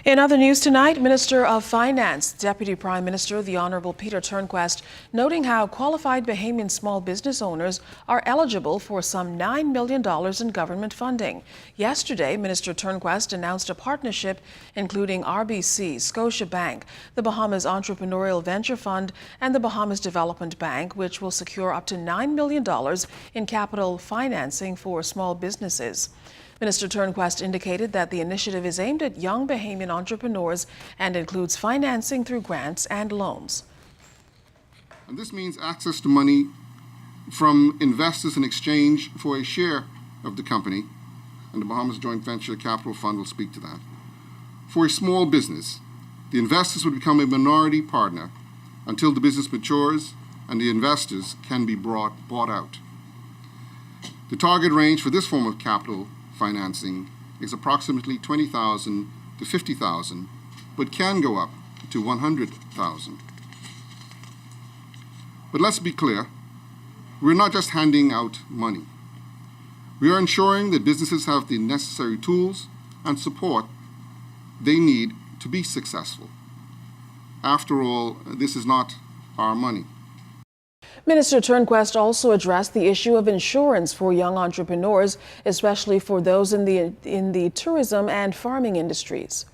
In other news tonight, Minister of Finance, Deputy Prime Minister, the Honorable Peter Turnquest, noting how qualified Bahamian small business owners are eligible for some $9 million in government funding. Yesterday, Minister Turnquest announced a partnership including RBC, Scotiabank, the Bahamas Entrepreneurial Venture Fund, and the Bahamas Development Bank, which will secure up to $9 million in capital financing for small businesses. Minister Turnquest indicated that the initiative is aimed at young Bahamian entrepreneurs and includes financing through grants and loans. And this means access to money from investors in exchange for a share of the company, and the Bahamas Joint Venture Capital Fund will speak to that. For a small business, the investors would become a minority partner until the business matures and the investors can be bought out. The target range for this form of capital financing is approximately $20,000 to $50,000, but can go up to $100,000. But let's be clear, we're not just handing out money. We are ensuring that businesses have the necessary tools and support they need to be successful. After all, this is not our money. Minister Turnquest also addressed the issue of insurance for young entrepreneurs, especially for those in the tourism and farming industries.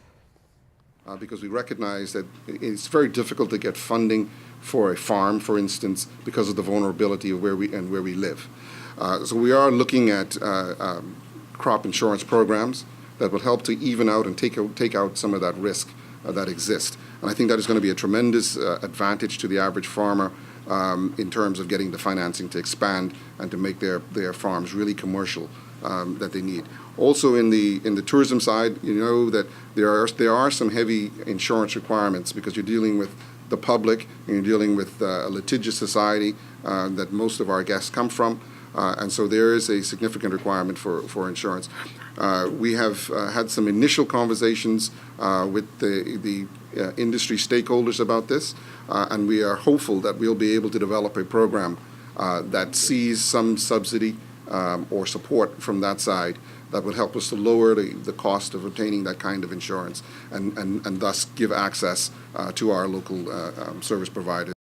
Because we recognize that it's very difficult to get funding for a farm, for instance, because of the vulnerability of where we live. So we are looking at crop insurance programs that will help to even out and take out some of that risk that exists. And I think that is going to be a tremendous advantage to the average farmer in terms of getting the financing to expand and to make their farms really commercial that they need. Also in the tourism side, you know that there are some heavy insurance requirements because you're dealing with the public and you're dealing with a litigious society that most of our guests come from. And so there is a significant requirement for insurance. We have had some initial conversations with the industry stakeholders about this, and we are hopeful that we'll be able to develop a program that sees some subsidy or support from that side that would help us to lower the cost of obtaining that kind of insurance and thus give access to our local service providers.